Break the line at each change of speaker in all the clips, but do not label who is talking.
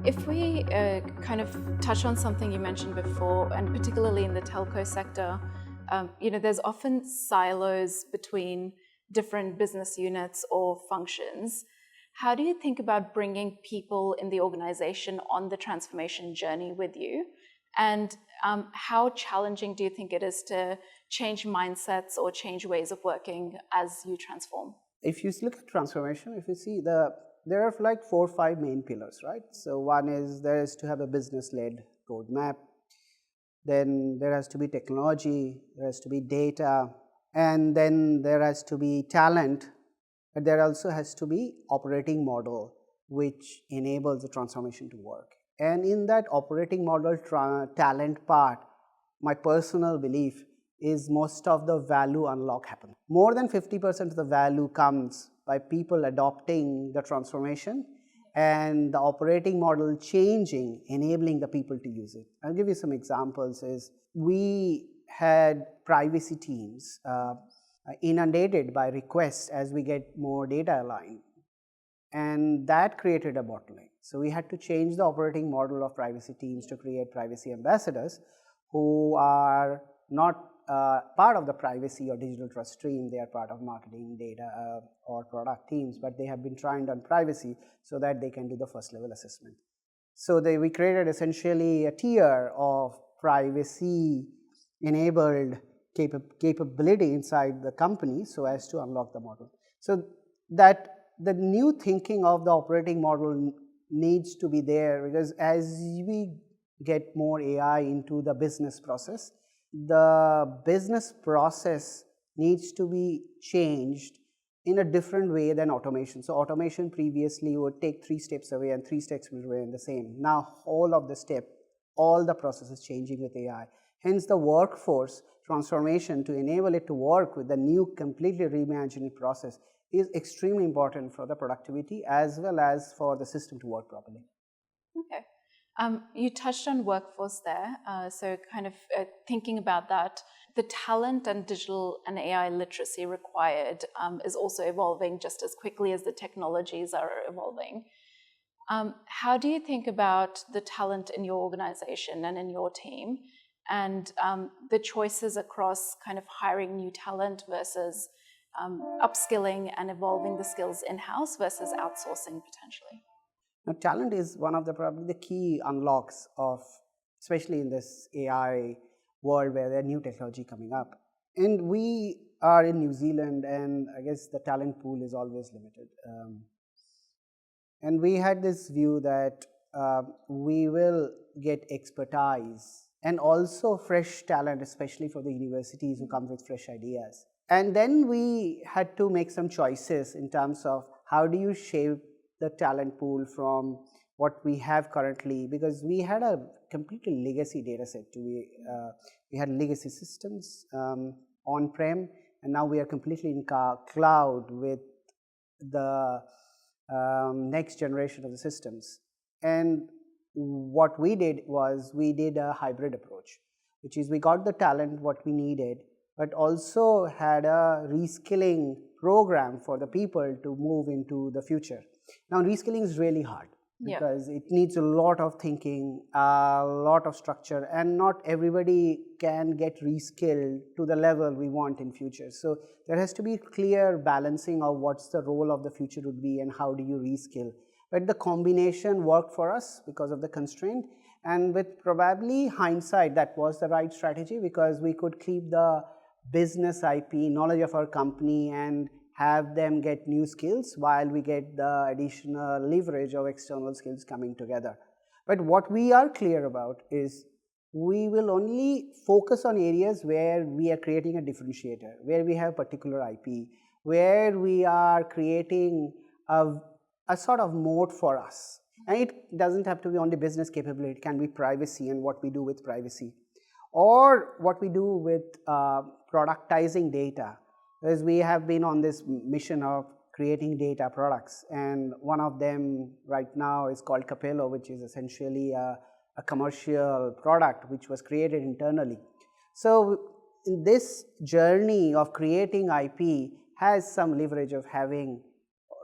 If we kind of touch on something you mentioned before, and particularly in the telco sector, there's often silos between different business units or functions. How do you think about bringing people in the organization on the transformation journey with you? And how challenging do you think it is to change mindsets or change ways of working as you transform?
If you look at transformation, if you see there are like 4 or 5 main pillars, right? So one is there is to have a business-led roadmap. Then there has to be technology, there has to be data, and then there has to be talent, but there also has to be operating model which enables the transformation to work. And in that operating model talent part, my personal belief is most of the value unlock happen. More than 50% of the value comes by people adopting the transformation and the operating model changing, enabling the people to use it. I'll give you some examples. We had privacy teams inundated by requests as we get more data aligned, and that created a bottleneck. So we had to change the operating model of privacy teams to create privacy ambassadors who are not part of the privacy or digital trust stream. They are part of marketing, data or product teams, but they have been trained on privacy so that they can do the first level assessment. So we created essentially a tier of privacy enabled capability inside the company so as to unlock the model. So that the new thinking of the operating model needs to be there, because as we get more AI into the business process, the business process needs to be changed in a different way than automation. So automation previously would take 3 steps away and 3 steps will remain the same. Now all of the step, all the process is changing with AI. Hence the workforce transformation to enable it to work with the new completely reimagined process is extremely important for the productivity as well as for the system to work properly.
Okay. You touched on workforce there, so kind of thinking about that, the talent and digital and AI literacy required is also evolving just as quickly as the technologies are evolving. How do you think about the talent in your organization and in your team, and the choices across kind of hiring new talent versus upskilling and evolving the skills in-house versus outsourcing potentially?
Now, talent is one of probably the key unlocks of, especially in this AI world where there are new technology coming up. And we are in New Zealand, and I guess the talent pool is always limited. And we had this view that we will get expertise and also fresh talent, especially for the universities who come with fresh ideas. And then we had to make some choices in terms of how do you shape the talent pool from what we have currently, because we had a completely legacy data set. We had legacy systems on-prem, and now we are completely in cloud with the next generation of the systems. And what we did was we did a hybrid approach, which is we got the talent what we needed, but also had a reskilling program for the people to move into the future. Now, reskilling is really hard because it needs a lot of thinking, a lot of structure, and not everybody can get reskilled to the level we want in future. So there has to be clear balancing of what's the role of the future would be and how do you reskill. But the combination worked for us because of the constraint, and with probably hindsight, that was the right strategy because we could keep the business IP, knowledge of our company, and have them get new skills while we get the additional leverage of external skills coming together. But what we are clear about is we will only focus on areas where we are creating a differentiator, where we have particular IP, where we are creating a sort of moat for us. And it doesn't have to be only business capability, it can be privacy and what we do with privacy, or what we do with productizing data. Because we have been on this mission of creating data products, and one of them right now is called Kallol, which is essentially a commercial product which was created internally. So in this journey of creating IP has some leverage of having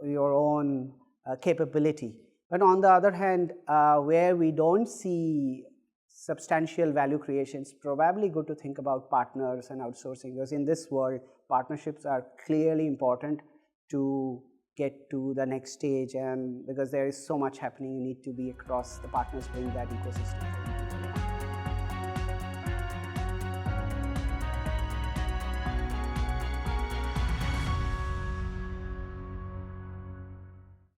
your own capability. But on the other hand, where we don't see substantial value creation, it's probably good to think about partners and outsourcing, because in this world, partnerships are clearly important to get to the next stage, and because there is so much happening, you need to be across the partners, bring that ecosystem.